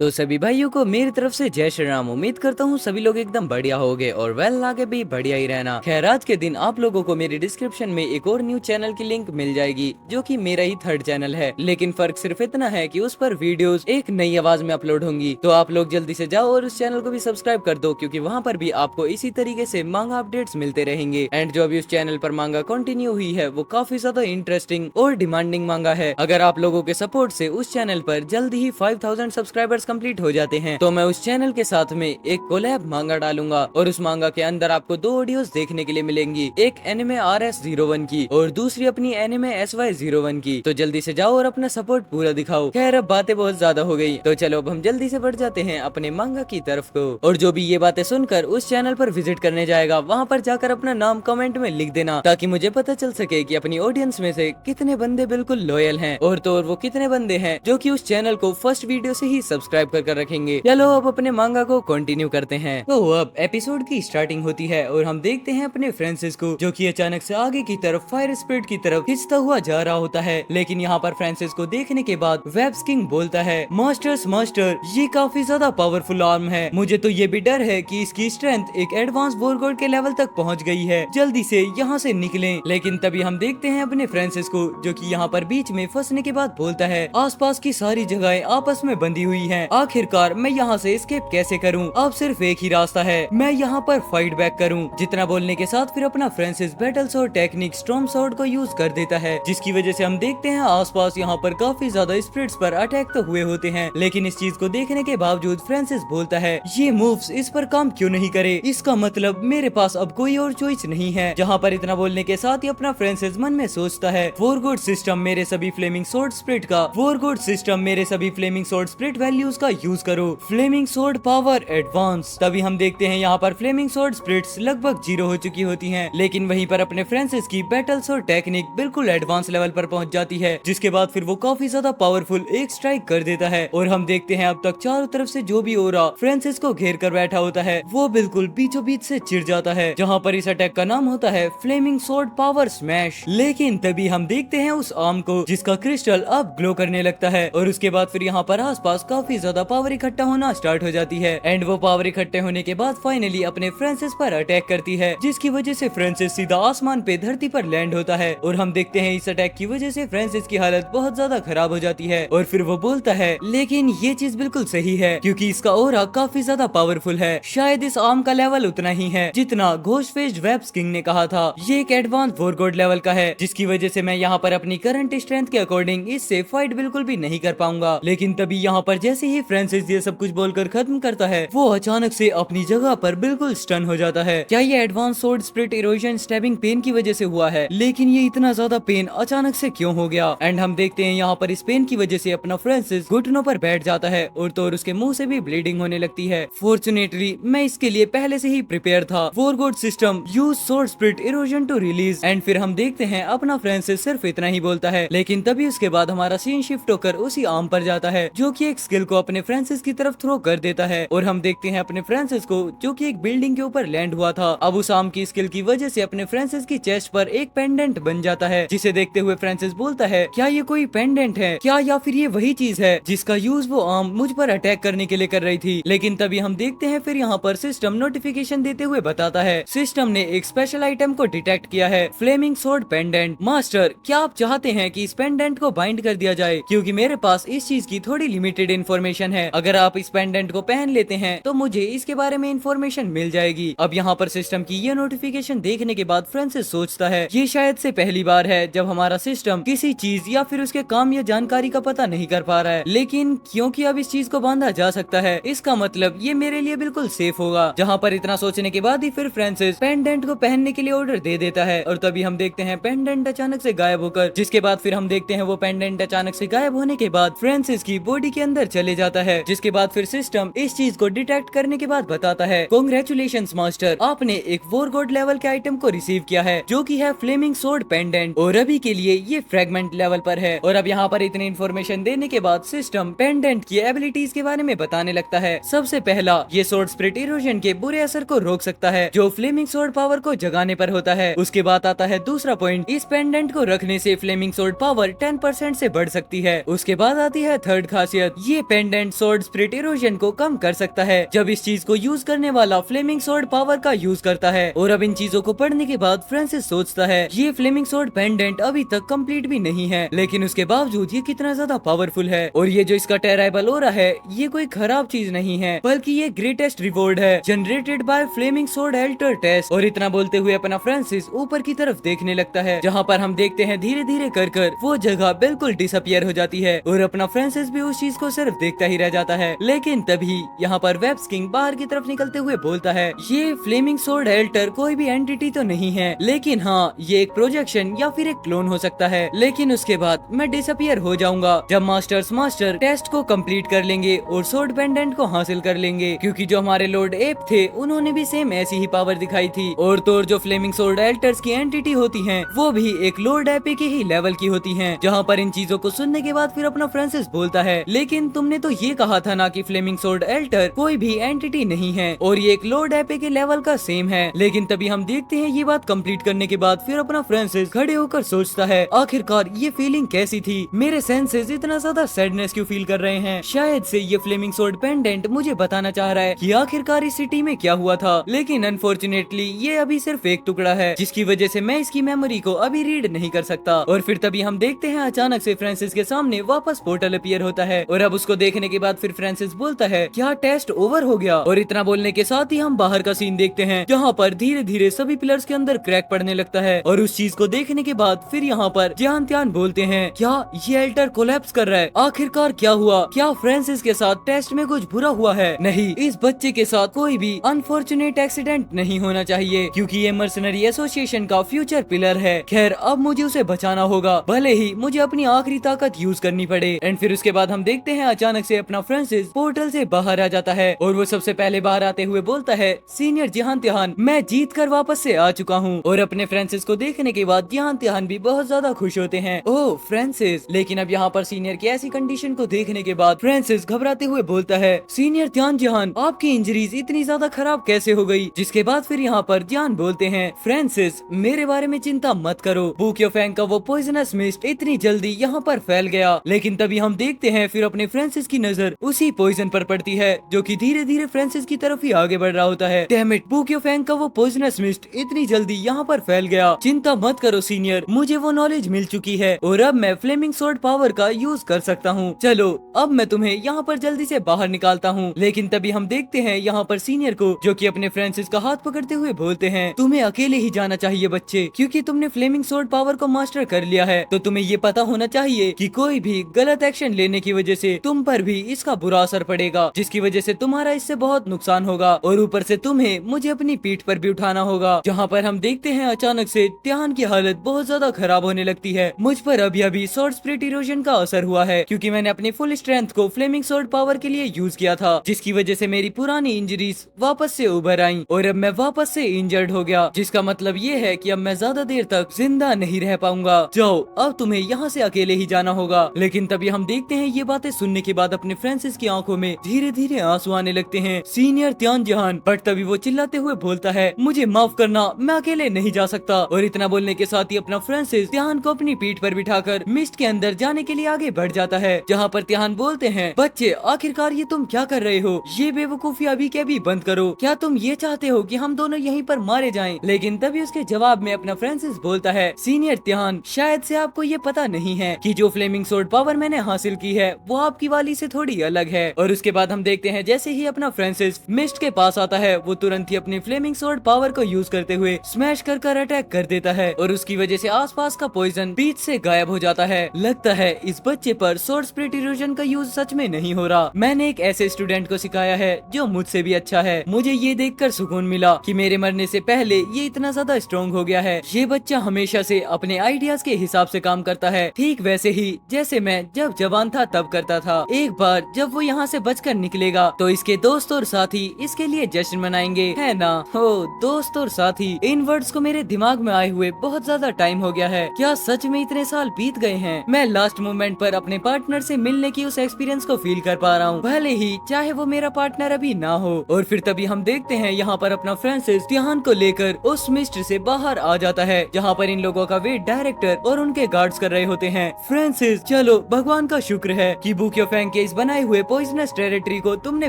तो सभी भाइयों को मेरी तरफ से जय श्री राम। उम्मीद करता हूँ सभी लोग एकदम बढ़िया होंगे और वेल आगे भी बढ़िया ही रहना। खैर आज के दिन आप लोगों को मेरी डिस्क्रिप्शन में एक और न्यू चैनल की लिंक मिल जाएगी जो कि मेरा ही थर्ड चैनल है, लेकिन फर्क सिर्फ इतना है कि उस पर वीडियोस एक नई आवाज में अपलोड होंगी। तो आप लोग जल्दी से जाओ और उस चैनल को भी सब्सक्राइब कर दो, क्योंकि वहाँ पर भी आपको इसी तरीके से मांगा अपडेट्स मिलते रहेंगे। एंड जो अभी उस चैनल पर मांगा कंटिन्यू हुई है वो काफी ज्यादा इंटरेस्टिंग और डिमांडिंग मांगा है। अगर आप लोगों के सपोर्ट से उस चैनल पर जल्द ही 5000 सब्सक्राइबर्स कंप्लीट हो जाते हैं तो मैं उस चैनल के साथ में एक कोलैब मांगा डालूंगा और उस मांगा के अंदर आपको दो ऑडियोस देखने के लिए मिलेंगी, एक एनिमे RS01 की और दूसरी अपनी एनिमे SY01 की। तो जल्दी से जाओ और अपना सपोर्ट पूरा दिखाओ। खैर अब बातें बहुत ज्यादा हो गई, तो चलो अब हम जल्दी से बढ़ जाते हैं अपने मांगा की तरफ को। और जो भी ये बातें सुनकर उस चैनल पर विजिट करने जाएगा वहाँ पर जाकर अपना नाम कमेंट में लिख देना, ताकि मुझे पता चल सके कि अपनी ऑडियंस में से कितने बंदे बिल्कुल लॉयल हैं और तो और वो कितने बंदे हैं जो कि उस चैनल को फर्स्ट वीडियो से ही सब्सक्राइब कर रखेंगे। चलो अब अपने मांगा को कंटिन्यू करते हैं। तो अब एपिसोड की स्टार्टिंग होती है और हम देखते हैं अपने फ्रांसिस को, जो कि अचानक से आगे की तरफ फायर स्पिरिट की तरफ खिंचता हुआ जा रहा होता है। लेकिन यहाँ पर फ्रांसिस को देखने के बाद वेब्स किंग बोलता है, मास्टर्स मास्टर ये काफी ज्यादा पावरफुल आर्म है, मुझे तो ये भी डर है कि इसकी स्ट्रेंथ एक एडवांस वॉरगॉड के लेवल तक पहुँच गई है, जल्दी से यहाँ से निकलें। लेकिन तभी हम देखते हैं अपने फ्रांसिस को, जो कि यहाँ पर बीच में फंसने के बाद बोलता है, आसपास की सारी जगहें आपस में बंधी हुई हैं, आखिरकार मैं यहाँ से एस्केप कैसे करूं? अब सिर्फ एक ही रास्ता है, मैं यहाँ पर फाइट बैक करूं। जितना बोलने के साथ फिर अपना Francis battle sword technique storm sword को यूज कर देता है, जिसकी वजह से हम देखते हैं आसपास यहाँ पर काफी ज्यादा स्पिरिट्स पर अटैक तो हुए होते हैं। लेकिन इस चीज को देखने के बावजूद फ्रांसिस बोलता है, ये मूव्स इस पर काम क्यों नहीं करे? इसका मतलब मेरे पास अब कोई और चॉइस नहीं है। जहाँ पर इतना बोलने के साथ ही अपना फ्रांसिस मन में सोचता है, वॉरगॉड सिस्टम मेरे सभी फ्लेमिंग स्वॉर्ड स्पिरिट का, वॉरगॉड सिस्टम मेरे सभी फ्लेमिंग स्वॉर्ड स्पिरिट वैल्यूज का यूज करो, फ्लेमिंग स्वॉर्ड पावर एडवांस। तभी हम देखते हैं यहाँ पर फ्लेमिंग स्वॉर्ड स्पिरिट्स लगभग 0 हो चुकी होती हैं, लेकिन वहीं पर अपने फ्रांसिस की बैटल स्वॉर्ड टेक्निक बिल्कुल एडवांस लेवल पर पहुंच जाती है, जिसके बाद फिर वो काफी ज्यादा पावरफुल एक स्ट्राइक कर देता है। और हम देखते हैं अब तक चारों तरफ से जो भी ओरा फ्रांसिस को घेर कर बैठा होता है वो बिल्कुल बीचों बीच से चिर जाता है, जहाँ पर इस अटैक का नाम होता है फ्लेमिंग स्वॉर्ड पावर स्मैश। लेकिन तभी हम देखते हैं उस आर्म को, जिसका क्रिस्टल अब ग्लो करने लगता है और उसके बाद फिर यहाँ पर आसपास काफी ज्यादा पावर इकट्ठा होना स्टार्ट हो जाती है। एंड वो पावर इकट्ठे होने के बाद फाइनली अपने फ्रांसिस पर अटैक करती है, जिसकी वजह से फ्रांसिस सीधा आसमान पे धरती पर लैंड होता है। और हम देखते हैं इस अटैक की वजह से फ्रांसिस की हालत बहुत ज्यादा खराब हो जाती है और फिर वो बोलता है, लेकिन ये चीज बिल्कुल सही है क्योंकि इसका ऑरा काफी ज्यादा पावरफुल है, शायद इस आर्म का लेवल उतना ही है जितना घोस्टफेस्ड वेब्स किंग ने कहा था। ये एक एडवांस वॉरगॉड लेवल का है, जिसकी वजह से मैं यहाँ पर अपनी करंट स्ट्रेंथ के अकॉर्डिंग इससे फाइट बिल्कुल भी नहीं कर पाऊंगा। लेकिन तभी यहाँ पर जैसे ही फ्रांसिस ये सब कुछ बोलकर खत्म करता है, वो अचानक से अपनी जगह पर बिल्कुल स्टन हो जाता है। क्या ये advance sword spirit erosion stabbing pain की वजह से हुआ है? लेकिन ये इतना ज्यादा पेन अचानक से क्यों हो गया? एंड हम देखते हैं यहाँ पर इस पेन की वजह से अपना फ्रांसिस घुटनों पर बैठ जाता है और तो और उसके मुंह से भी ब्लीडिंग होने लगती है। फॉर्चुनेटली मैं इसके लिए पहले से ही प्रिपेयर था। War god system use sword spirit erosion to release. And फिर हम देखते हैं अपना फ्रांसिस सिर्फ इतना ही बोलता है, लेकिन तभी उसके बाद हमारा सीन शिफ्ट होकर उसी आर्म पर जाता है, जो कि एक स्किल को अपने फ्रांसिस की तरफ थ्रो कर देता है। और हम देखते हैं अपने फ्रांसिस को, जो कि एक बिल्डिंग के ऊपर लैंड हुआ था, अब उस आर्म की स्किल की वजह से अपने फ्रांसिस की चेस्ट पर एक पेंडेंट बन जाता है, जिसे देखते हुए फ्रांसिस बोलता है, क्या ये कोई पेंडेंट है क्या, या फिर ये वही चीज है जिसका यूज वो आर्म मुझ पर अटैक करने के लिए कर रही थी? लेकिन तभी हम देखते हैं फिर यहाँ पर सिस्टम नोटिफिकेशन देते हुए बताता है, सिस्टम ने एक स्पेशल आइटम को डिटेक्ट किया है, फ्लेमिंग स्वॉर्ड पेंडेंट। मास्टर क्या आप चाहते हैं कि इस पेंडेंट को बाइंड कर दिया जाए? क्योंकि मेरे पास इस चीज की थोड़ी लिमिटेड इन्फॉर्मेशन है, अगर आप इस पेंडेंट को पहन लेते हैं तो मुझे इसके बारे में इन्फॉर्मेशन मिल जाएगी। अब यहाँ पर सिस्टम की ये नोटिफिकेशन देखने के बाद फ्रांसिस सोचता है, ये शायद से पहली बार है जब हमारा सिस्टम किसी चीज या फिर उसके काम या जानकारी का पता नहीं कर पा रहा है, लेकिन क्योंकि अब इस चीज को बांधा जा सकता है, इसका मतलब ये मेरे लिए बिल्कुल सेफ होगा। जहाँ पर इतना सोचने के बाद ही फिर फ्रांसिस पेंडेंट को पहनने के लिए ऑर्डर दे देता है और तभी हम देखते हैं पेंडेंट अचानक से गायब होकर, जिसके बाद फिर हम देखते हैं वो पेंडेंट अचानक से गायब होने के बाद फ्रांसिस की बॉडी के अंदर चले जाता है, जिसके बाद फिर सिस्टम इस चीज को डिटेक्ट करने के बाद बताता है, कांग्रेचुलेशंस मास्टर, आपने एक वॉरगॉड लेवल के आइटम को रिसीव किया है, जो कि है फ्लेमिंग स्वॉर्ड पेंडेंट, और अभी के लिए ये फ्रेगमेंट लेवल पर है। और अब यहाँ पर इतनी इन्फॉर्मेशन देने के बाद सिस्टम पेंडेंट की एबिलिटीज के बारे में बताने लगता है। सबसे पहला, ये स्वॉर्ड स्पिरिट इरोजन के बुरे असर को रोक सकता है जो फ्लेमिंग स्वॉर्ड पावर को जगाने पर होता है। उसके बाद आता है दूसरा पॉइंट, इस पेंडेंट को रखने से फ्लेमिंग स्वॉर्ड पावर 10% से बढ़ सकती है। उसके बाद आती है थर्ड खासियत, ये pendant pendant sword spirit erosion को कम कर सकता है जब इस चीज को यूज करने वाला फ्लेमिंग स्वॉर्ड पावर का यूज करता है। और अब इन चीजों को पढ़ने के बाद फ्रांसिस सोचता है ये फ्लेमिंग स्वॉर्ड पेंडेंट अभी तक कंप्लीट भी नहीं है, लेकिन उसके बावजूद ये कितना ज्यादा पावरफुल है। और ये जो इसका टेराइबल हो रहा है ये कोई खराब चीज नहीं है, बल्कि ये ग्रेटेस्ट रिवॉर्ड है generated by flaming sword altar test. और इतना बोलते हुए अपना फ्रांसिस ऊपर की तरफ देखने लगता है, जहाँ पर हम देखते हैं धीरे धीरे कर वो जगह बिल्कुल डिसअपियर हो जाती है और अपना फ्रांसिस भी उस चीज को सिर्फ देखता ही रह जाता है। लेकिन तभी यहाँ पर वेब्स किंग बाहर की तरफ निकलते हुए बोलता है ये फ्लेमिंग स्वॉर्ड एल्टर कोई भी एंटिटी तो नहीं है, लेकिन हाँ ये एक प्रोजेक्शन या फिर एक क्लोन हो सकता है। लेकिन उसके बाद मैं डिसअपियर हो जाऊंगा जब मास्टर टेस्ट को कंप्लीट कर लेंगे और स्वॉर्ड पेंडेंट को हासिल कर लेंगे, क्योंकि जो हमारे लॉर्ड एप थे उन्होंने भी सेम ऐसी ही पावर दिखाई थी। और तो जो फ्लेमिंग स्वॉर्ड एल्टर्स की एंटिटी होती हैं वो भी एक लॉर्ड एपे के ही लेवल की होती हैं। जहाँ पर इन चीजों को सुनने के बाद फिर अपना फ्रांसिस बोलता है लेकिन तुमने तो ये कहा था ना कि फ्लेमिंग स्वॉर्ड एल्टर कोई भी एंटिटी नहीं है और ये एक लॉर्ड एपे के लेवल का सेम है। लेकिन तभी हम देखते हैं ये बात कंप्लीट करने के बाद फिर अपना फ्रांसिस खड़े होकर सोचता है आखिरकार ये फीलिंग कैसी थी, मेरे सेंसेस इतना ज्यादा सैडनेस क्यों फील कर रहे हैं। शायद से ये फ्लेमिंग स्वॉर्ड पेंडेंट मुझे बताना चाह रहा है कि आखिरकार इस सिटी में क्या हुआ था, लेकिन अनफॉर्चुनेटली ये अभी सिर्फ एक टुकड़ा है जिसकी वजह से मैं इसकी मेमोरी को अभी रीड नहीं कर सकता। और फिर तभी हम देखते हैं अचानक से फ्रांसिस के सामने वापस पोर्टल अपीयर होता है और अब उसको देखने के बाद फिर फ्रांसिस बोलता है क्या टेस्ट ओवर हो गया। और इतना बोलने के साथ ही हम बाहर का सीन देखते हैं जहाँ पर धीरे धीरे सभी पिलर्स के अंदर क्रैक पड़ने लगता है। और उस चीज को देखने के बाद फिर यहाँ पर ध्यान त्यान बोलते हैं क्या ये एल्टर कोलैप्स कर रहा है, आखिरकार क्या हुआ, क्या फ्रांसिस के साथ टेस्ट में कुछ बुरा हुआ है। नहीं, इस बच्चे के साथ कोई भी अनफॉर्चुनेट एक्सीडेंट नहीं होना चाहिए क्योंकि ये मर्सनरी एसोसिएशन का फ्यूचर पिलर है। खैर अब मुझे उसे बचाना होगा, भले ही मुझे अपनी आखिरी ताकत यूज करनी पड़े। एंड फिर उसके बाद हम देखते हैं अचानक से अपना फ्रांसिस पोर्टल से बाहर आ जाता है और वो सबसे पहले बाहर आते हुए बोलता है सीनियर जिहान तिहान मैं जीत कर वापस से आ चुका हूँ। और अपने फ्रांसिस को देखने के बाद जिहान तिहान भी बहुत ज्यादा खुश होते हैं ओह फ्रांसिस। लेकिन अब यहाँ पर सीनियर की ऐसी कंडीशन को देखने के बाद फ्रांसिस घबराते हुए बोलता है सीनियर ध्यान जिहान आपकी इंजरीज इतनी ज्यादा खराब कैसे हो गई। जिसके बाद फिर यहाँ पर ध्यान बोलते हैं फ्रांसिस मेरे बारे में चिंता मत करो, बुक ऑफ फैंग का वो पॉइजनस मिस्ट इतनी जल्दी यहाँ पर फैल गया। लेकिन तभी हम देखते हैं फिर अपने फ्रांसिस की नजर उसी पॉइजन पर पड़ती है जो कि धीरे धीरे फ्रांसिस की तरफ ही आगे बढ़ रहा होता है। Damn it, book of fang का वो पॉइजनस मिस्ट इतनी जल्दी यहाँ पर फैल गया। चिंता मत करो सीनियर, मुझे वो नॉलेज मिल चुकी है और अब मैं फ्लेमिंग स्वॉर्ड पावर का यूज कर सकता हूँ। चलो अब मैं तुम्हें यहाँ पर जल्दी से बाहर निकालता हूँ। लेकिन तभी हम देखते हैं यहाँ पर सीनियर को जो कि अपने फ्रांसिस का हाथ पकड़ते हुए बोलते हैं तुम्हें अकेले ही जाना चाहिए बच्चे, क्योंकि तुमने फ्लेमिंग स्वॉर्ड पावर को मास्टर कर लिया है तो तुम्हें ये पता होना चाहिए कि कोई भी गलत एक्शन लेने की वजह से तुम पर भी इसका बुरा असर पड़ेगा, जिसकी वजह से तुम्हारा इससे बहुत नुकसान होगा और ऊपर से तुम्हें मुझे अपनी पीठ पर भी उठाना होगा। जहाँ पर हम देखते हैं अचानक से त्यान की हालत बहुत ज्यादा खराब होने लगती है। मुझ पर अभी अभी स्वॉर्ड स्पिरिट इरोजन का असर हुआ है क्योंकि मैंने अपनी फुल स्ट्रेंथ को फ्लेमिंग स्वॉर्ड पावर के लिए यूज किया था, जिसकी वजह से मेरी पुरानी इंजरीज वापस से उभर आई और अब मैं वापस से इंजर्ड हो गया, जिसका मतलब ये है कि अब मैं ज्यादा देर तक जिंदा नहीं रह पाऊंगा। जाओ अब तुम्हें यहाँ से अकेले ही जाना होगा। लेकिन तभी हम देखते हैं ये बातें सुनने के बाद अपने फ्रांसिस की आंखों में धीरे धीरे आंसू आने लगते हैं सीनियर त्यान जहान। बट तभी वो चिल्लाते हुए बोलता है मुझे माफ करना, मैं अकेले नहीं जा सकता। और इतना बोलने के साथ ही अपना फ्रांसिस त्यान को अपनी पीठ पर बिठाकर मिस्ट के अंदर जाने के लिए आगे बढ़ जाता है, जहाँ पर त्यान बोलते हैं बच्चे आखिरकार ये तुम क्या कर रहे हो, ये बेवकूफी अभी के अभी बंद करो, क्या तुम ये चाहते हो कि हम दोनों यहीं पर मारे जाएं। लेकिन तभी उसके जवाब में अपना फ्रांसिस बोलता है सीनियर त्यान शायद से आपको ये पता नहीं है कि जो फ्लेमिंग स्वॉर्ड पावर मैंने हासिल की है वो आपकी वाली से थोड़ी अलग है। और उसके बाद हम देखते हैं जैसे ही अपना फ्रांसिस मिस्ट के पास आता है वो तुरंत ही अपनी फ्लेमिंग स्वॉर्ड पावर को यूज करते हुए स्मैश कर अटैक कर देता है और उसकी वजह से आसपास का पॉइजन बीच से गायब हो जाता है। लगता है इस बच्चे पर स्वॉर्ड स्पिरिट इरोजन का यूज सच में नहीं हो रहा। मैंने एक ऐसे स्टूडेंट को सिखाया है जो मुझसे भी अच्छा है। मुझे ये देखकर सुकून मिला कि मेरे मरने से पहले ये इतना ज्यादा स्ट्रॉन्ग हो गया है। ये बच्चा हमेशा से अपने आइडियाज के हिसाब से काम करता है, ठीक वैसे ही जैसे मैं जब जवान था तब करता था। एक बार जब वो यहाँ से बचकर निकलेगा तो इसके दोस्त और साथी इसके लिए जश्न मनाएंगे, है ना। हो दोस्त और साथी, इन वर्ड्स को मेरे दिमाग में आए हुए बहुत ज्यादा टाइम हो गया है। क्या सच में इतने साल बीत गए हैं। मैं लास्ट मोमेंट पर अपने पार्टनर से मिलने की उस एक्सपीरियंस को फील कर पा रहा हूँ, भले ही चाहे वो मेरा पार्टनर अभी ना हो। और फिर तभी हम देखते हैं यहाँ पर अपना फ्रांसिस ध्यान को लेकर उस मिस्ट से बाहर आ जाता है जहाँ पर इन लोगों का वेट डायरेक्टर और उनके गार्ड्स कर रहे होते हैं। फ्रांसिस चलो भगवान का शुक्र है कि बुक ऑफ फैंग के इस बनाए हुए पॉइजनस टेरिटरी को तुमने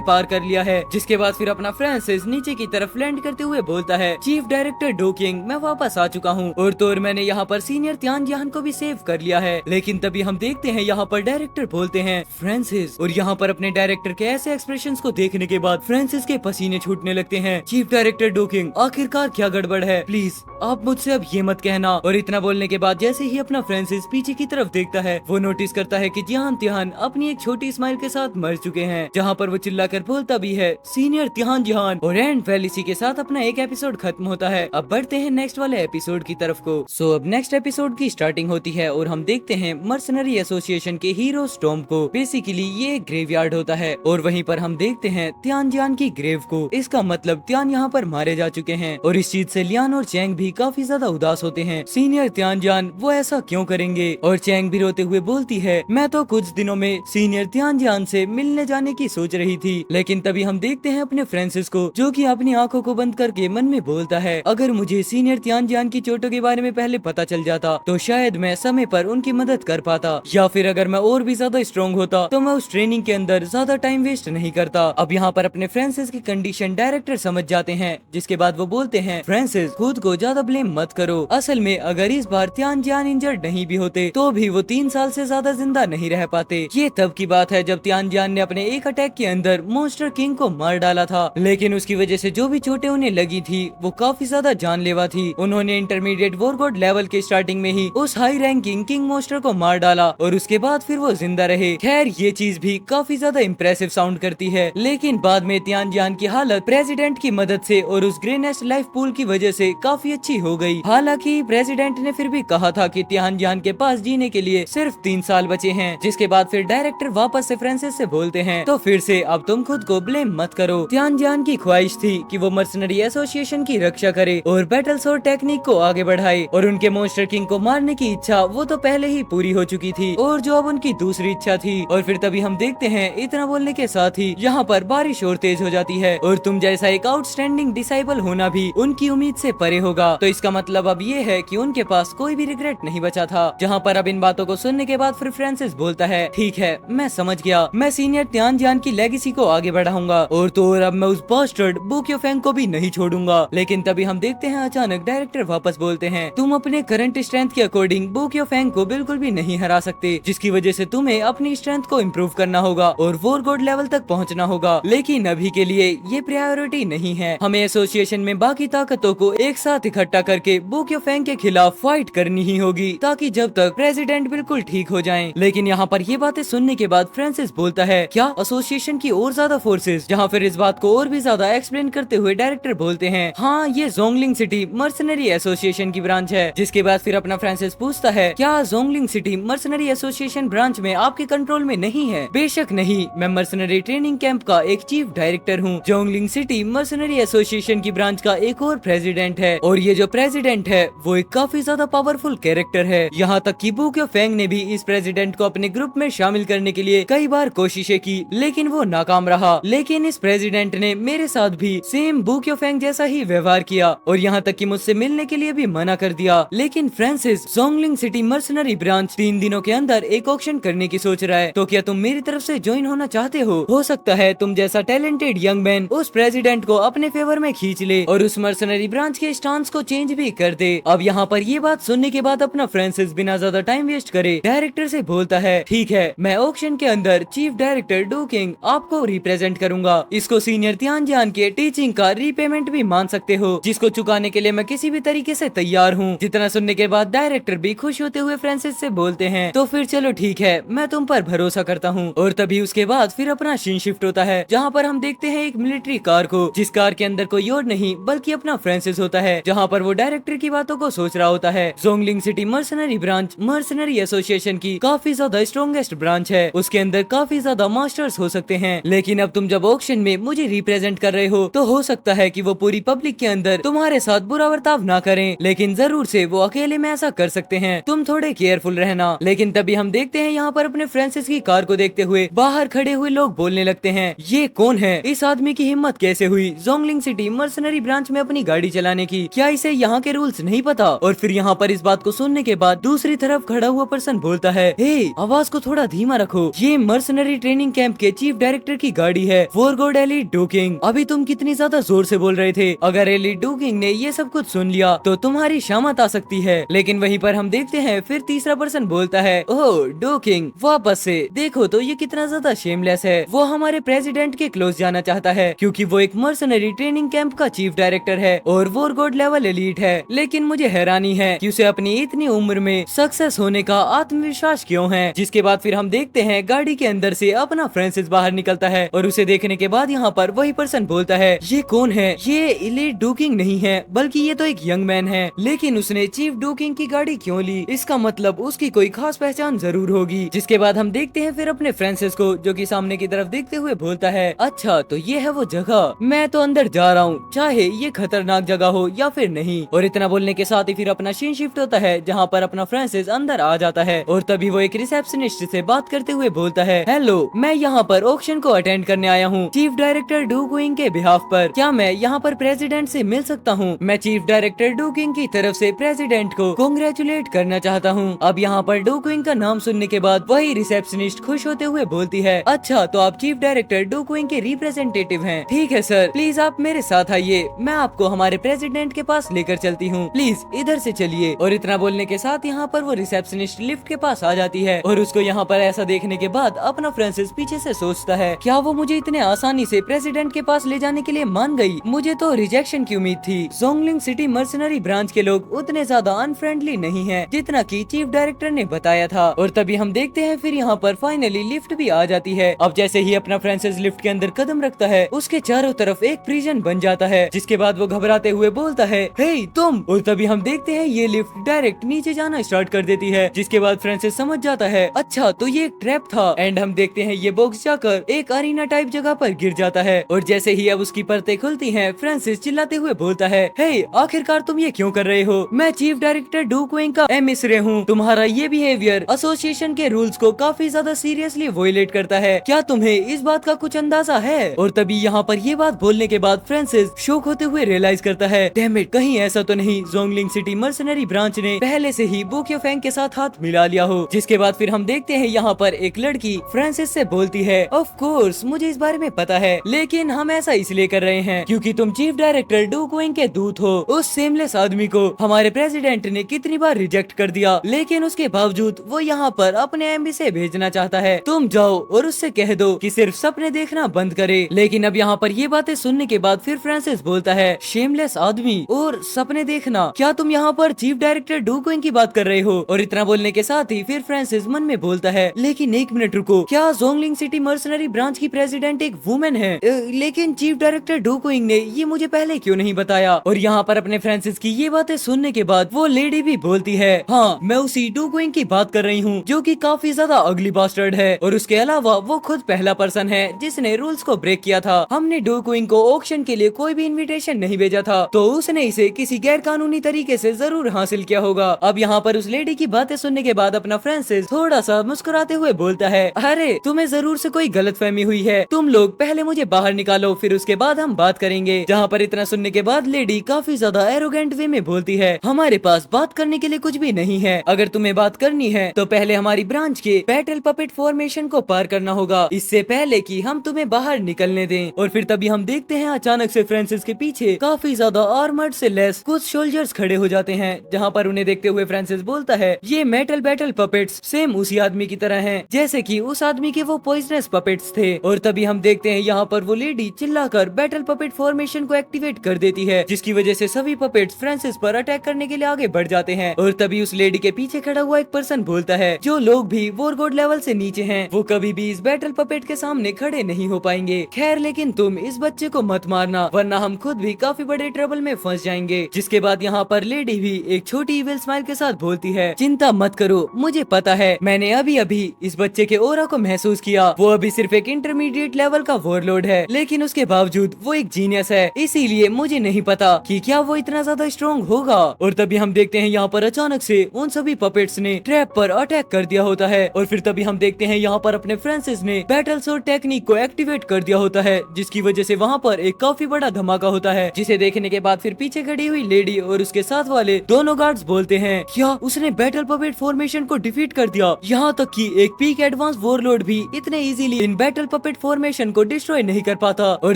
पार कर लिया है। जिसके बाद फिर अपना फ्रांसिस नीचे की तरफ लैंड करते हुए बोलता है, चीफ डायरेक्टर डोकिंग, मैं वापस आ चुका हूँ और तो मैंने यहाँ पर सीनियर त्यानजियान को भी सेव कर लिया है। लेकिन तभी हम देखते हैं यहाँ पर डायरेक्टर बोलते हैं फ्रांसिस, और यहाँ पर अपने डायरेक्टर के ऐसे एक्सप्रेशंस को देखने के बाद फ्रांसिस के पसीने छूटने लगते हैं। चीफ डायरेक्टर डोकिंग, आखिरकार क्या गड़बड़ है, प्लीज आप मुझसे अब ये मत कहना। और इतना बोलने के बाद जैसे ही अपना फ्रांसिस पीछे की तरफ देखता है, वो नोटिस करता है कि जियान तिहान अपनी एक छोटी स्माइल के साथ मर चुके हैं। जहाँ पर वो चिल्लाकर बोलता भी है, सीनियर तिहान जिहान, और एंड वेल इसी के साथ अपना एक एपिसोड खत्म होता है। अब बढ़ते हैं नेक्स्ट वाले एपिसोड की तरफ को। सो अब नेक्स्ट एपिसोड की स्टार्टिंग होती है और हम देखते हैं मर्सनरी एसोसिएशन के हीरो स्टॉर्म को। बेसिकली ये एक ग्रेवयार्ड होता है और वहीं पर हम देखते हैं त्यानजियान की ग्रेव को। इसका मतलब त्यान यहाँ पर मारे जा चुके हैं और इस चीज से लियान और चैंग भी काफी ज्यादा उदास होते हैं। सीनियर त्यानजियान वो ऐसा क्यों करेंगे? और चैंग भी रोते हुए बोलती है, मैं तो कुछ दिनों में सीनियर त्यानजियान से मिलने जाने की सोच रही थी। लेकिन तभी हम देखते हैं अपने फ्रांसिस को, जो कि अपनी आंखों को बंद करके मन में बोलता है, अगर मुझे सीनियर त्यानजियान की चोटों के बारे में पहले पता चल जाता तो शायद मैं समय पर उनकी मदद कर पाता, या फिर अगर मैं और भी ज्यादा स्ट्रॉन्ग होता तो मैं उस ट्रेनिंग के अंदर ज्यादा टाइम वेस्ट नहीं करता। अब यहाँ पर अपने फ्रांसिस की कंडीशन डायरेक्टर समझ जाते हैं, जिसके बाद वो बोलते हैं, फ्रांसिस खुद को ज्यादा ब्लेम मत करो। असल में अगर इस बार त्यानजियान इंजर्ड नहीं भी होते तो भी वो 3 साल से ज्यादा जिंदा नहीं रह पाते। ये तब की बात है जब त्यानजियान ने अपने एक अटैक के अंदर मॉन्स्टर किंग को मार डाला था। लेकिन उसकी वजह से जो भी चोटें उन्हें लगी थी वो काफी ज्यादा जानलेवा थी। उन्होंने इंटरमीडिएट वॉर गॉड लेवल के स्टार्टिंग में ही उस हाई रैंकिंग किंग मॉन्स्टर को मार डाला और उसके बाद फिर वो जिंदा रहे। खैर ये चीज भी काफी ज्यादा इम्प्रेसिव साउंड करती है। लेकिन बाद में त्यानजियान की हालत प्रेसिडेंट की मदद से और उस ग्रेनेस्ट लाइफ पूल की वजह से काफी अच्छी हो गई। हालांकि प्रेसिडेंट ने फिर भी कहा था कि त्यानजियान के पास जीने के लिए सिर्फ 3 साल बचे हैं। जिसके बाद फिर डायरेक्टर वापस से फ्रांसिस से बोलते हैं, तो फिर से अब तुम खुद को ब्लेम मत करो। त्यानजियान की ख्वाहिश थी कि वो मर्सनरी एसोसिएशन की रक्षा करे और बैटल सोर्ड टेक्निक को आगे बढ़ाए, और उनके मॉन्स्टर किंग को मारने की इच्छा वो तो पहले ही पूरी हो चुकी थी, और जो अब उनकी दूसरी इच्छा थी। और फिर तभी हम देखते हैं इतना बोलने के साथ ही यहाँ पर बारिश और तेज हो जाती है और तुम जैसा एक आउटस्टैंडिंग डिसाइबल होना भी उनकी उम्मीद से परे होगा। तो इसका मतलब अब ये है कि उनके पास कोई भी रिग्रेट नहीं बचा था। जहाँ पर अब इन बातों को सुनने के बाद फिर फ्रांसिस बोलता है, ठीक है मैं समझ गया, मैं सीनियर त्यानजियान की लेगेसी को आगे बढ़ाऊंगा और तो और अब मैं उस बास्टर्ड बू क्योफेंग को भी नहीं छोड़ूंगा। लेकिन तभी हम देखते हैं अचानक डायरेक्टर वापस बोलते हैं, तुम अपने करंट स्ट्रेंथ के अकॉर्डिंग बू क्योफेंग को बिल्कुल भी नहीं हरा सकते, जिसकी वजह से तुम्हें अपनी स्ट्रेंथ को इम्प्रूव करना होगा और वॉर गॉड लेवल तक पहुँचना होगा। लेकिन अभी के लिए ये प्रायोरिटी नहीं है। हमें एसोसिएशन में बाकी ताकतों को एक साथ इकट्ठा करके बू क्योफेंग के खिलाफ फाइट करनी ही होगी, ताकि जब तक प्रेसिडेंट बिल्कुल ठीक हो जाएं। लेकिन यहाँ पर ये बातें सुनने के बाद फ्रांसिस बोलता है, क्या एसोसिएशन की और ज्यादा फोर्सेस? जहाँ फिर इस बात को और भी ज्यादा एक्सप्लेन करते हुए डायरेक्टर बोलते हैं, हाँ ये जोंगलिंग सिटी मर्सनरी एसोसिएशन की ब्रांच है। जिसके बाद फिर अपना फ्रांसिस पूछता है, क्या जोंगलिंग सिटी मर्सनरी एसोसिएशन ब्रांच में आपके कंट्रोल में नहीं है? बेशक नहीं, मैं मर्सनरी ट्रेनिंग कैंप का एक चीफ डायरेक्टर हूँ। जोंगलिंग सिटी मर्सनरी एसोसिएशन की ब्रांच का एक और प्रेसिडेंट है और ये जो प्रेसिडेंट है वो एक काफी ज्यादा पावरफुल कैरेक्टर है। यहाँ तक कि बू क्योफेंग ने भी इस प्रेसिडेंट को अपने ग्रुप में शामिल करने के लिए कई बार कोशिशें की, लेकिन वो नाकाम रहा। लेकिन इस प्रेसिडेंट ने मेरे साथ भी सेम बू क्योफेंग जैसा ही व्यवहार किया और यहाँ तक कि मुझसे मिलने के लिए भी मना कर दिया। लेकिन फ्रांसिस, जोंगलिंग सिटी मर्सनरी ब्रांच 3 दिनों के अंदर एक ऑक्शन करने की सोच रहा है, तो क्या तुम मेरी तरफ से ज्वाइन होना चाहते हो? हो सकता है तुम जैसा टैलेंटेड यंग मैन उस प्रेसिडेंट को अपने फेवर में खींच ले और उस मर्सनरी ब्रांच के स्टांस को चेंज भी कर दे। अब यहाँ पर ये बात सुनने के बाद अपना फ्रांसिस बिना ज्यादा टाइम वेस्ट करे डायरेक्टर से बोलता है, ठीक है मैं ऑक्शन के अंदर चीफ डायरेक्टर डोकिंग आपको रिप्रेजेंट करूंगा। इसको सीनियर त्यानजियान के टीचिंग का रीपेमेंट भी मान सकते हो, जिसको चुकाने के लिए मैं किसी भी तरीके से तैयार हूँ। जितना सुनने के बाद डायरेक्टर भी खुश होते हुए फ्रांसिस से बोलते हैं, तो फिर चलो ठीक है, मैं तुम पर भरोसा करता हूँ। और तभी उसके बाद फिर अपना सीन शिफ्ट होता है, जहाँ पर हम देखते हैं एक मिलिट्री कार को, जिस कार के अंदर कोई और नहीं बल्कि अपना फ्रांसिस होता है, जहाँ पर वो डायरेक्टर की बातों को सोच रहा होता है। जोंगलिंग city mercenary branch mercenary association की काफी ज्यादा स्ट्रॉन्गेस्ट ब्रांच है, उसके अंदर काफी ज्यादा मास्टर्स हो सकते हैं। लेकिन अब तुम जब ऑक्शन में मुझे रिप्रेजेंट कर रहे हो तो हो सकता है कि वो पूरी पब्लिक के अंदर तुम्हारे साथ बुरा बर्ताव ना करें, लेकिन जरूर से वो अकेले में ऐसा कर सकते हैं। तुम थोड़े केयरफुल रहना। लेकिन तभी हम देखते हैं यहाँ पर अपने फ्रांसिस की कार को देखते हुए बाहर खड़े हुए लोग बोलने लगते हैं, ये कौन है? इस आदमी की हिम्मत कैसे हुई जोंगलिंग सिटी मर्सनरी ब्रांच में अपनी गाड़ी चलाने की? क्या इसे यहाँ के रूल्स नहीं पता? और फिर यहाँ पर इस बात को सुनने के बाद दूसरी तरफ खड़ा हुआ पर्सन बोलता है, हे आवाज को थोड़ा धीमा रखो, ये ये मर्सनरी ट्रेनिंग कैंप के चीफ डायरेक्टर की गाड़ी है, वोरगोड एली डूकिंग। अभी तुम कितनी ज्यादा जोर से बोल रहे थे, अगर एली डूकिंग ने ये सब कुछ सुन लिया तो तुम्हारी शामत आ सकती है। लेकिन वहीं पर हम देखते हैं फिर तीसरा पर्सन बोलता है, ओह डूकिंग वापस से देखो तो ये कितना ज्यादा शेमलेस है। वो हमारे प्रेसिडेंट के क्लोज जाना चाहता है क्योंकि वो एक मर्सनरी ट्रेनिंग कैंप का चीफ डायरेक्टर है और वोरगोड लेवल एलीट है। लेकिन मुझे हैरानी है कि उसे अपनी इतनी उम्र में सक्सेस होने का आत्मविश्वास क्यों है। जिसके बाद फिर हम देखते हैं गाड़ी के अंदर से अपना फ्रांसिस बाहर निकलता है और उसे देखने के बाद यहाँ पर वही पर्सन बोलता है, ये कौन है? ये एली डूकिंग नहीं है बल्कि ये तो एक यंग मैन है। लेकिन उसने चीफ डूकिंग की गाड़ी क्यों ली? इसका मतलब उसकी कोई खास पहचान जरूर होगी। जिसके बाद हम देखते हैं फिर अपने फ्रांसिस को, जो कि सामने की तरफ देखते हुए बोलता है, अच्छा तो ये है वो जगह, मैं तो अंदर जा रहा हूँ, चाहे ये खतरनाक जगह हो या फिर नहीं। और इतना बोलने के साथ ही फिर अपना सीन शिफ्ट होता है जहाँ पर अपना फ्रांसिस अंदर आ जाता है और तभी वो एक रिसेप्शनिस्ट से बात करते हुए बोलता है, हेलो मैं यहाँ पर ऑक्शन को अटेंड करने आया हूँ चीफ डायरेक्टर डूकिंग के बिहाफ पर। क्या मैं यहाँ पर प्रेसिडेंट से मिल सकता हूँ? मैं चीफ डायरेक्टर डूकिंग की तरफ से प्रेसिडेंट को कांग्रेचुलेट करना चाहता हूँ। अब यहाँ पर डूकिंग का नाम सुनने के बाद वही रिसेप्शनिस्ट खुश होते हुए बोलती है, अच्छा तो आप चीफ डायरेक्टर डूकिंग के रिप्रेजेंटेटिव हैं। ठीक है सर, प्लीज आप मेरे साथ आइए, मैं आपको हमारे प्रेसिडेंट के पास लेकर चलती हूँ, प्लीज इधर से चलिए। और इतना बोलने के साथ यहाँ पर वो रिसेप्शनिस्ट लिफ्ट के पास आ जाती है और उसको यहाँ पर ऐसा देखने के बाद अपना फ्रांसिस पीछे से सोचता है, क्या वो मुझे इतने आसानी से प्रेसिडेंट के पास ले जाने के लिए मान गई? मुझे तो रिजेक्शन की उम्मीद थी। जोंगलिंग सिटी मर्सनरी ब्रांच के लोग उतने ज्यादा अनफ्रेंडली नहीं हैं जितना कि चीफ डायरेक्टर ने बताया था। और तभी हम देखते हैं फिर यहाँ पर फाइनली लिफ्ट भी आ जाती है। अब जैसे ही अपना फ्रांसिस लिफ्ट के अंदर कदम रखता है उसके चारों तरफ एक प्रिजन बन जाता है। जिसके बाद वो घबराते हुए बोलता है, हे तुम। और तभी हम देखते हैं ये लिफ्ट डायरेक्ट नीचे जाना स्टार्ट कर देती है। जिसके बाद फ्रांसिस समझ जाता है, अच्छा तो ये एक ट्रैप था। एंड हम देखते हैं ये बॉक्स जाकर एक अरीना टाइप जगह पर गिर जाता है। और जैसे ही अब उसकी परतें खुलती हैं, फ्रांसिस चिल्लाते हुए बोलता है, हे आखिरकार तुम ये क्यों कर रहे हो? मैं चीफ डायरेक्टर डूकिंग का एमिसरे हूँ। तुम्हारा ये बिहेवियर एसोसिएशन के रूल्स को काफी ज्यादा सीरियसली वोलेट करता है। क्या तुम्हें इस बात का कुछ अंदाजा है? और तभी यहाँ पर ये बात बोलने के बाद फ्रांसिस शॉक होते हुए रियलाइज करता है, डैम इट, कहीं ऐसा तो नहीं जोंगलिंग सिटी मर्सनरी ब्रांच ने पहले से ही बुक फेंग के साथ हाथ मिला लिया हो। जिसके बाद फिर हम देखते हैं यहाँ पर एक लड़की फ्रांसिस से बोलती है, ऑफ कोर्स मुझे इस बारे में पता है, लेकिन हम ऐसा इसलिए कर रहे हैं क्योंकि तुम चीफ डायरेक्टर डूकिंग के दूत हो। उस सेमलेस आदमी को हमारे प्रेसिडेंट ने कितनी बार रिजेक्ट कर दिया, लेकिन उसके बावजूद वो यहाँ पर अपने एम्बेसी से भेजना चाहता है। तुम जाओ और उससे कह दो कि सिर्फ सपने देखना बंद करे। लेकिन अब यहाँ पर ये बातें सुनने के बाद फिर फ्रांसिस बोलता है, शेमलेस आदमी और सपने देखना, क्या तुम यहाँ पर चीफ डायरेक्टर डूकिंग की बात कर रहे हो? और इतना बोलने के साथ ही फिर फ्रांसिस मन में बोलता है, लेकिन एक मिनट रुको, क्या जोंगलिंग सिटी मर्सनरी ब्रांच की प्रेसिडेंट एक वुमेन है? लेकिन चीफ डायरेक्टर डूकिंग ने ये मुझे पहले क्यों नहीं बताया? और यहाँ पर अपने फ्रांसिस की ये बातें सुनने के बाद वो लेडी भी बोलती है, हाँ मैं उसी डूकिंग की बात कर रही हूँ जो कि काफी ज्यादा अगली बास्टर्ड है। और उसके अलावा वो खुद पहला पर्सन है जिसने रूल्स को ब्रेक किया था। हमने डूकिंग को ऑक्शन के लिए कोई भी इनविटेशन नहीं भेजा था, तो उसने इसे किसी गैर कानूनी तरीके से जरूर हासिल किया होगा। अब यहाँ पर उस लेडी की बातें सुनने के बाद अपना फ्रांसिस थोड़ा सा मुस्कुराते हुए बोलता है, अरे तुम्हें जरूर से कोई गलतफहमी हुई है, तुम लोग पहले मुझे बाहर निकालो फिर उसके बाद हम बात करेंगे। जहाँ पर इतना सुनने के बाद लेडी काफी ज्यादा एरोगेंट वे में बोलती है, हमारे पास बात करने के लिए कुछ भी नहीं है, अगर तुम्हें बात करनी है तो पहले हमारी ब्रांच के बैटल पपेट फॉर्मेशन को पार करना होगा, इससे पहले कि हम तुम्हें बाहर निकलने दें। और फिर तभी हम देखते हैं अचानक से फ्रांसिस के पीछे काफी ज्यादा आर्मर्ड से लेस कुछ सोल्जर्स खड़े हो जाते हैं। जहाँ पर उन्हें देखते हुए फ्रांसिस बोलता है, ये मेटल बैटल पपेट्स सेम उसी आदमी की तरह हैं जैसे कि उस आदमी के वो पॉइजनस पपेट्स थे। और तभी हम देखते हैं यहाँ पर वो लेडी चिल्लाकर बैटल पपेट फॉर्मेशन को एक्टिवेट कर देती है, जिसकी वजह से सभी पपेट्स फ्रांसिस पर अटैक करने के लिए आगे बढ़ जाते हैं। और तभी उस लेडी के पीछे खड़ा हुआ एक पर्सन बोलता है, जो लोग भी वोरगोड लेवल से नीचे हैं वो कभी भी इस बैटल पपेट के सामने खड़े नहीं हो पाएंगे। खैर लेकिन तुम इस बच्चे को मत मारना वरना हम खुद भी काफी बड़े ट्रबल में फंस जाएंगे। जिसके बाद यहाँ पर लेडी भी एक छोटी इविल स्माइल के साथ बोलती है, चिंता मत करो, मुझे पता है, मैंने अभी अभी इस बच्चे के ऑरा को महसूस किया। वो अभी सिर्फ एक इंटरमीडिएट लेवल का वॉरलॉर्ड है, लेकिन उसके बावजूद वो एक जीनियस है, इसीलिए मुझे नहीं पता कि क्या वो इतना ज्यादा स्ट्रॉन्ग होगा। और तभी हम देखते हैं यहाँ पर अचानक से उन सभी पपेट्स ने ट्रैप पर अटैक कर दिया होता है। और फिर तभी हम देखते हैं यहाँ पर अपने फ्रांसिस ने बैटल सोर्ड टेक्निक को एक्टिवेट कर दिया होता है, जिसकी वजह से वहाँ पर एक काफी बड़ा धमाका होता है, जिसे देखने के बाद फिर पीछे खड़ी हुई लेडी और उसके साथ वाले दोनों गार्ड्स बोलते हैं, क्या उसने बैटल पपेट फॉर्मेशन को डिफीट कर दिया? यहाँ तक कि एक पीक एडवांस एडवांस वॉरलॉर्ड भी इतने इजीली इन बैटल पपेट फॉर्मेशन को डिस्ट्रॉय नहीं कर पाता। और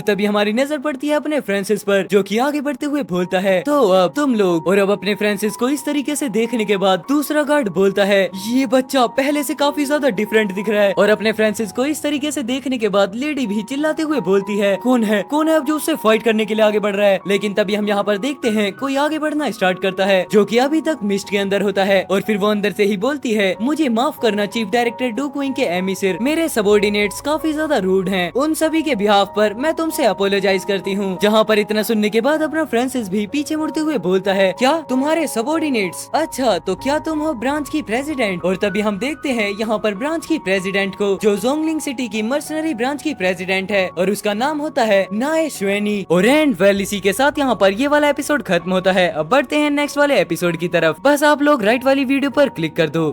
तभी हमारी नजर पड़ती है अपने फ्रांसिस पर, जो कि आगे बढ़ते हुए बोलता है, तो अब तुम लोग। और अब अपने फ्रांसिस को इस तरीके से देखने के बाद दूसरा गार्ड बोलता है, ये बच्चा पहले से काफी ज्यादा डिफरेंट दिख रहा है। और अपने फ्रांसिस को इस तरीके से देखने के बाद लेडी भी चिल्लाते हुए बोलती है, कौन है अब जो उससे फाइट करने के लिए आगे बढ़ रहा है। लेकिन तभी हम यहाँ पर देखते हैं कोई आगे बढ़ना स्टार्ट करता है, जो कि अभी तक मिस्ट के अंदर होता है। और फिर वो अंदर से ही बोलती है, मुझे माफ करना चीफ डायरेक्टर डोकुइंग के एमिसर, मेरे सबॉर्डिनेट्स काफी ज्यादा रूड हैं। उन सभी के बिहाफ पर मैं तुमसे अपोलोजाइज करती हूँ। जहाँ पर इतना सुनने के बाद अपना फ्रांसिस भी पीछे मुड़ते हुए बोलता है, क्या तुम्हारे सबॉर्डिनेट्स? अच्छा, तो क्या तुम हो ब्रांच की प्रेसिडेंट? और तभी हम देखते हैं यहाँ पर ब्रांच की प्रेसिडेंट को, जो जोंगलिंग सिटी की मर्सनरी ब्रांच की प्रेसिडेंट है, और उसका नाम होता है नाए श्वेनी। और एंड वेल, इसी के साथ यहाँ पर ये वाला एपिसोड खत्म होता है। अब बढ़ते हैं नेक्स्ट वाले एपिसोड की तरफ। बस आप लोग राइट वाली वीडियो पर क्लिक कर दो।